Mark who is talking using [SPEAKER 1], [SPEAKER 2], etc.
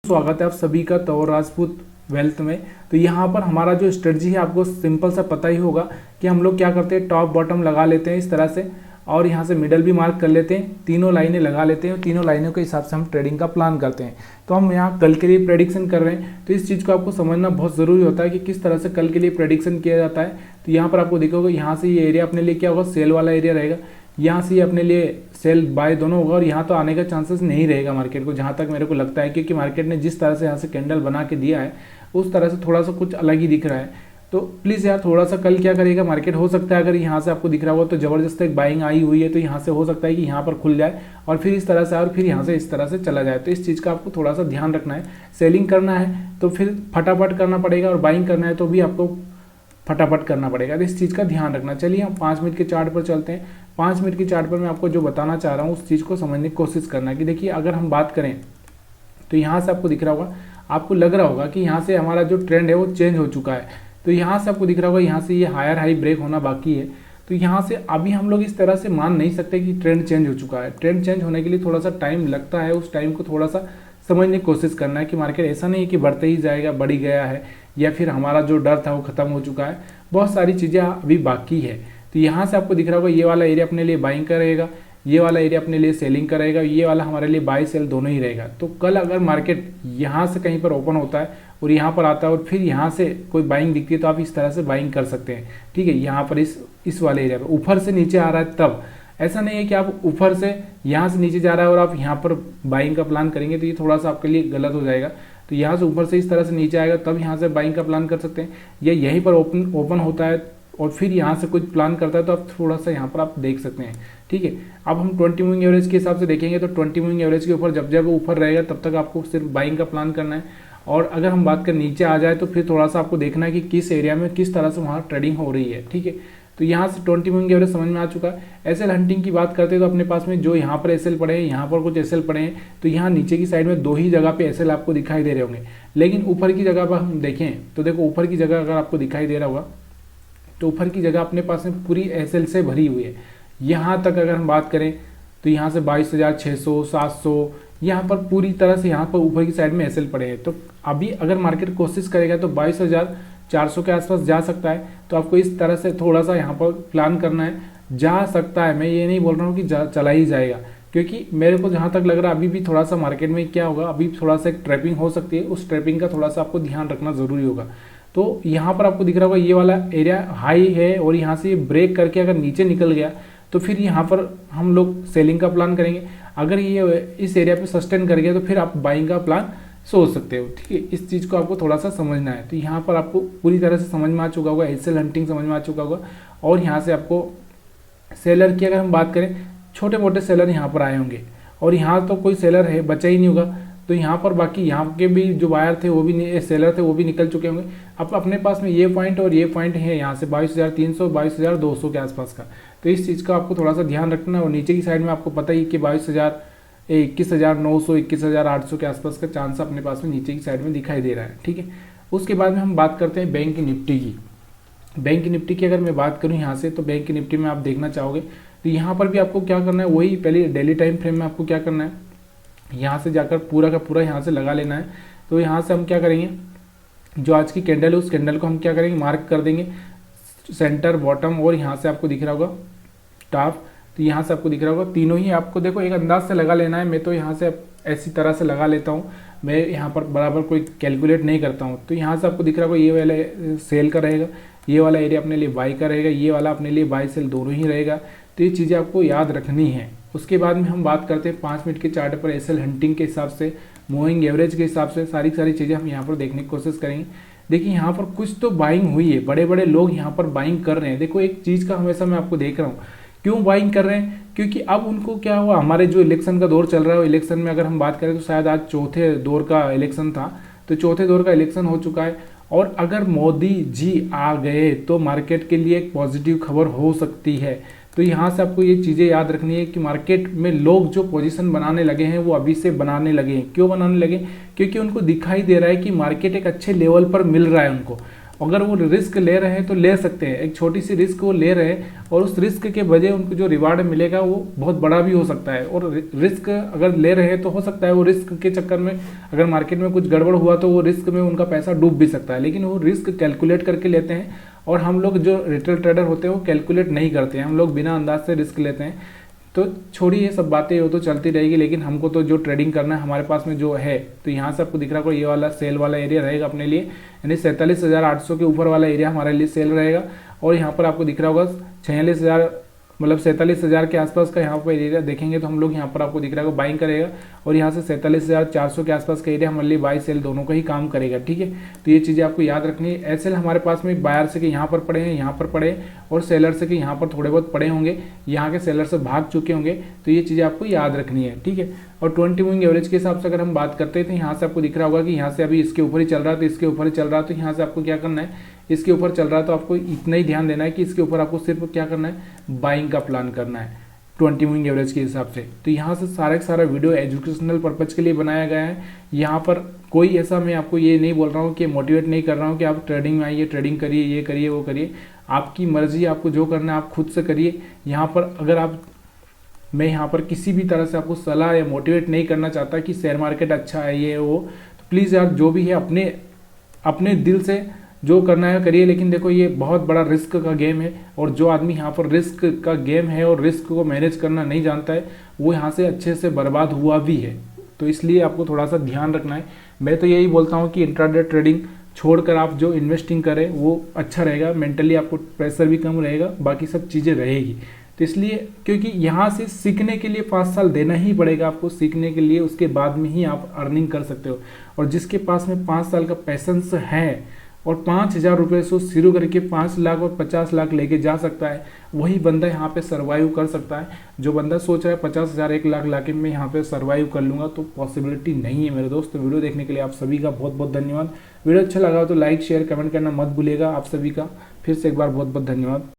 [SPEAKER 1] स्वागत है आप सभी का तौर राजपूत वेल्थ में। तो यहाँ पर हमारा जो स्ट्रेटजी है आपको सिंपल सा पता ही होगा कि हम लोग क्या करते हैं, टॉप बॉटम लगा लेते हैं इस तरह से और यहाँ से मिडल भी मार्क कर लेते हैं, तीनों लाइनें लगा लेते हैं और तीनों लाइनों के हिसाब से हम ट्रेडिंग का प्लान करते हैं। तो हम यहाँ कल के लिए प्रेडिक्शन कर रहे हैं, तो इस चीज़ को आपको समझना बहुत ज़रूरी होता है कि किस तरह से कल के लिए प्रेडिक्शन किया जाता है। तो यहाँ पर आपको दिखोगे यहाँ से ये एरिया अपने लिए क्या होगा, सेल वाला एरिया रहेगा, यहाँ से ये अपने लिए सेल बाय दोनों होगा और यहाँ तो आने का चांसेस नहीं रहेगा मार्केट को, जहाँ तक मेरे को लगता है, क्योंकि मार्केट ने जिस तरह से यहाँ से कैंडल बना के दिया है उस तरह से थोड़ा सा कुछ अलग ही दिख रहा है। तो प्लीज़ यार थोड़ा सा कल क्या करेगा मार्केट, हो सकता है अगर यहाँ से आपको दिख रहा होगा तो ज़बरदस्त एक बाइंग आई हुई है, तो यहाँ से हो सकता है कि यहाँ पर खुल जाए और फिर इस तरह से और फिर यहाँ से इस तरह से चला जाए। तो इस चीज़ का आपको थोड़ा सा ध्यान रखना है। सेलिंग करना है तो फिर फटाफट करना पड़ेगा और बाइंग करना है तो भी आपको फटाफट करना पड़ेगा, तो इस चीज़ का ध्यान रखना। चलिए हम 5 मिनट के चार्ट पर चलते हैं। 5 मिनट के चार्ट पर मैं आपको जो बताना चाह रहा हूँ उस चीज़ को समझने की कोशिश करना है कि देखिए अगर हम बात करें तो यहाँ से आपको दिख रहा होगा, आपको लग रहा होगा कि यहाँ से हमारा जो ट्रेंड है वो चेंज हो चुका है। तो यहाँ से आपको दिख रहा होगा यहाँ से ये हायर हाई ब्रेक होना बाकी है। तो यहाँ से अभी हम लोग इस तरह से मान नहीं सकते कि ट्रेंड चेंज हो चुका है। ट्रेंड चेंज होने के लिए थोड़ा सा टाइम लगता है, उस टाइम को थोड़ा सा समझने की कोशिश करना है कि मार्केट ऐसा नहीं है कि बढ़ते ही जाएगा, बढ़ ही गया है या फिर हमारा जो डर था वो खत्म हो चुका है। बहुत सारी चीज़ें अभी बाकी है। तो यहाँ से आपको दिख रहा होगा ये वाला एरिया अपने लिए बाइंग का रहेगा, ये वाला एरिया अपने लिए सेलिंग करेगा, ये वाला हमारे लिए बाई सेल दोनों ही रहेगा। तो कल अगर मार्केट यहाँ से कहीं पर ओपन होता है और यहाँ पर आता है और फिर यहाँ से कोई बाइंग दिखती है तो आप इस तरह से बाइंग कर सकते हैं, ठीक है। यहाँ पर इस वाले एरिया पर ऊपर से नीचे आ रहा है तब, ऐसा नहीं है कि आप ऊपर से यहाँ से नीचे जा रहा है और आप यहाँ पर बाइंग का प्लान करेंगे तो ये थोड़ा सा आपके लिए गलत हो जाएगा। तो यहाँ से ऊपर से इस तरह से नीचे आएगा तब यहाँ से बाइंग का प्लान कर सकते हैं, या यहीं पर ओपन होता है और फिर यहाँ से कुछ प्लान करता है तो आप थोड़ा सा यहाँ पर आप देख सकते हैं, ठीक है। अब हम 20 मूविंग एवरेज के हिसाब से देखेंगे तो 20 मूविंग एवरेज के ऊपर जब वो ऊपर रहेगा तब तक आपको सिर्फ बाइंग का प्लान करना है। और अगर हम बात करें नीचे आ जाए तो फिर थोड़ा सा आपको देखना है कि किस एरिया में किस तरह से वहाँ ट्रेडिंग हो रही है, ठीक है। तो यहाँ से 20 मूविंग एवरेज समझ में आ चुका है। एसएल हंटिंग की बात करते हैं तो अपने पास में जो यहाँ पर एसएल पड़े हैं, यहाँ पर कुछ एसएल पड़े हैं, तो यहाँ नीचे की साइड में 2 ही जगह पे एसएल आपको दिखाई दे रहे होंगे। लेकिन ऊपर की जगह पर हम देखें तो देखो ऊपर की जगह अगर आपको दिखाई दे रहा होगा तो ऊपर की जगह अपने पास में पूरी एसएल से भरी हुई है। यहाँ तक अगर हम बात करें तो यहाँ से 22,600 700 यहाँ पर पूरी तरह से यहाँ पर ऊपर की साइड में एसएल पड़े हैं। तो अभी अगर मार्केट कोशिश करेगा तो 22,400 के आसपास जा सकता है। तो आपको इस तरह से थोड़ा सा यहाँ पर प्लान करना है, जा सकता है। मैं ये नहीं बोल रहा हूँ कि चला ही जाएगा, क्योंकि मेरे को जहाँ तक लग रहा है अभी भी थोड़ा सा मार्केट में क्या होगा, अभी थोड़ा सा एक ट्रैपिंग हो सकती है, उस ट्रैपिंग का थोड़ा सा आपको ध्यान रखना ज़रूरी होगा। तो यहाँ पर आपको दिख रहा होगा ये वाला एरिया हाई है और यहाँ से ये ब्रेक करके अगर नीचे निकल गया तो फिर यहाँ पर हम लोग सेलिंग का प्लान करेंगे। अगर ये इस एरिया पे सस्टेन कर गया तो फिर आप बाइंग का प्लान सोच सकते हो, ठीक है। इस चीज़ को आपको थोड़ा सा समझना है। तो यहाँ पर आपको पूरी तरह से समझ में आ चुका होगा, एसएल हंटिंग समझ में आ चुका होगा। और यहाँ से आपको सेलर की अगर हम बात करें, छोटे मोटे सेलर यहाँ पर आए होंगे और यहाँ तो कोई सेलर है बचा ही नहीं होगा। तो यहाँ पर बाकी यहाँ के भी जो बायर थे वो भी सेलर थे वो भी निकल चुके होंगे। अब अपने पास में ये पॉइंट और ये पॉइंट है यहाँ से 22,300 22,200 के आसपास का। तो इस चीज़ का आपको थोड़ा सा ध्यान रखना है। और नीचे की साइड में आपको पता ही कि 21,900 21,800 के आसपास का चांस अपने पास में नीचे की साइड में दिखाई दे रहा है, ठीक है। उसके बाद में हम बात करते हैं बैंक निफ्टी की। बैंक निफ्टी की अगर मैं बात करूँ यहाँ से, तो बैंक निफ्टी में आप देखना चाहोगे तो यहाँ पर भी आपको क्या करना है, वही पहले डेली टाइम फ्रेम में आपको क्या करना है, यहाँ से जाकर पूरा का पूरा यहाँ से लगा लेना है। तो यहाँ से हम क्या करेंगे, जो आज की कैंडल है उस कैंडल को हम क्या करेंगे, मार्क कर देंगे सेंटर बॉटम और यहाँ से आपको दिख रहा होगा टॉप। तो यहाँ से आपको दिख रहा होगा तीनों ही आपको देखो एक अंदाज से लगा लेना है। मैं तो यहाँ से ऐसी तरह से लगा लेता हूँ, मैं यहाँ पर बराबर कोई कैलकुलेट नहीं करता हूँ। तो यहाँ से आपको दिख रहा होगा ये वाला सेल का रहेगा, ये वाला एरिया अपने लिए बाई का रहेगा, ये वाला अपने लिए बाई सेल दोनों ही रहेगा। तो ये चीज़ें आपको याद रखनी है। उसके बाद में हम बात करते हैं 5 मिनट के चार्ट पर एसएल हंटिंग के हिसाब से, मूविंग एवरेज के हिसाब से सारी चीज़ें हम यहाँ पर देखने की कोशिश करेंगे। देखिए यहाँ पर कुछ तो बाइंग हुई है, बड़े बड़े लोग यहाँ पर बाइंग कर रहे हैं। देखो एक चीज़ का हमेशा मैं आपको देख रहा हूँ, क्यों बाइंग कर रहे हैं, क्योंकि अब उनको क्या हुआ, हमारे जो इलेक्शन का दौर चल रहा है, इलेक्शन में अगर हम बात करें तो शायद आज चौथे दौर का इलेक्शन था, तो चौथे दौर का इलेक्शन हो चुका है। और अगर मोदी जी आ गए तो मार्केट के लिए एक पॉजिटिव खबर हो सकती है। तो यहाँ से आपको ये चीज़ें याद रखनी है कि मार्केट में लोग जो पोजीशन बनाने लगे हैं वो अभी से बनाने लगे हैं। क्यों बनाने लगे, क्योंकि उनको दिखाई दे रहा है कि मार्केट एक अच्छे लेवल पर मिल रहा है उनको। अगर वो रिस्क ले रहे हैं तो ले सकते हैं, एक छोटी सी रिस्क वो ले रहे हैं और उस रिस्क के वजह उनको जो रिवार्ड मिलेगा वो बहुत बड़ा भी हो सकता है। और रिस्क अगर ले रहे हैं तो हो सकता है वो रिस्क के चक्कर में अगर मार्केट में कुछ गड़बड़ हुआ तो वो रिस्क में उनका पैसा डूब भी सकता है, लेकिन वो रिस्क कैलकुलेट करके लेते हैं। और हम लोग जो रिटेल ट्रेडर होते हैं वो कैलकुलेट नहीं करते हैं, हम लोग बिना अंदाज से रिस्क लेते हैं। तो छोड़िए ये सब बातें, वो तो चलती रहेगी, लेकिन हमको तो जो ट्रेडिंग करना है हमारे पास में जो है, तो यहाँ से आपको दिख रहा होगा ये वाला सेल वाला एरिया रहेगा अपने लिए, यानी 47,800 के ऊपर वाला एरिया हमारे लिए सेल रहेगा। और यहाँ पर आपको दिख रहा होगा 46,000 मतलब 47,000 के आसपास का यहाँ पर एरिया देखेंगे तो हम लोग यहाँ पर आपको दिख रहा होगा बाइंग करेगा। और यहाँ से 47,400 के आसपास का एरिया हमारे लिए बाई सेल दोनों का ही काम करेगा, ठीक है। तो ये चीज़ें आपको याद रखनी है। एसएल हमारे पास में बायर से कि यहाँ पर पड़े हैं, यहाँ पर पड़े, और सेलर से कि यहाँ पर थोड़े बहुत पड़े होंगे, यहाँ के सेलर से भाग चुके होंगे, तो ये चीज़ें आपको याद रखनी है, ठीक है। और 20 मूविंग एवरेज के हिसाब से अगर हम बात करते हैं तो यहाँ से आपको दिख रहा होगा कि यहाँ से अभी इसके ऊपर ही चल रहा है, तो इसके ऊपर ही चल रहा है, तो यहाँ से आपको क्या करना है, इसके ऊपर चल रहा है तो आपको इतना ही ध्यान देना है कि इसके ऊपर आपको सिर्फ क्या करना है, बाइंग का प्लान करना है 20 मूविंग एवरेज के हिसाब से। तो यहाँ से सारा का सारा वीडियो एजुकेशनल पर्पज के लिए बनाया गया है। यहाँ पर कोई ऐसा मैं आपको ये नहीं बोल रहा हूँ कि मोटिवेट नहीं कर रहा हूँ कि आप ट्रेडिंग में आइए, ट्रेडिंग करिए, ये करिए, वो करिए, आपकी मर्जी, आपको जो करना है आप खुद से करिए। यहाँ पर अगर आप, मैं यहाँ पर किसी भी तरह से आपको सलाह या मोटिवेट नहीं करना चाहता कि शेयर मार्केट अच्छा है ये वो, तो प्लीज़ यार जो भी है अपने दिल से जो करना है करिए। लेकिन देखो ये बहुत बड़ा रिस्क का गेम है, और जो आदमी यहाँ पर रिस्क का गेम है और रिस्क को मैनेज करना नहीं जानता है वो यहाँ से अच्छे से बर्बाद हुआ भी है। तो इसलिए आपको थोड़ा सा ध्यान रखना है। मैं तो यही बोलता हूँ कि इंट्राडे ट्रेडिंग छोड़कर आप जो इन्वेस्टिंग करें वो अच्छा रहेगा, मेंटली आपको प्रेशर भी कम रहेगा, बाकी सब चीज़ें रहेगी। तो इसलिए क्योंकि यहाँ से सीखने के लिए 5 साल देना ही पड़ेगा आपको सीखने के लिए, उसके बाद में ही आप अर्निंग कर सकते हो। और जिसके पास में 5 साल का पैसेंस है और 5,000 रुपये से शुरू करके 5 लाख और 50 लाख लेके जा सकता है, वही बंदा यहाँ पे सरवाइव कर सकता है। जो बंदा सोच रहा है 50,000 1 लाख लाके मैं यहाँ पे सरवाइव कर लूँगा, तो पॉसिबिलिटी नहीं है मेरे दोस्त। तो वीडियो देखने के लिए आप सभी का बहुत बहुत धन्यवाद। वीडियो अच्छा लगा तो लाइक शेयर कमेंट करना मत भूलिएगा। आप सभी का फिर से एक बार बहुत बहुत धन्यवाद।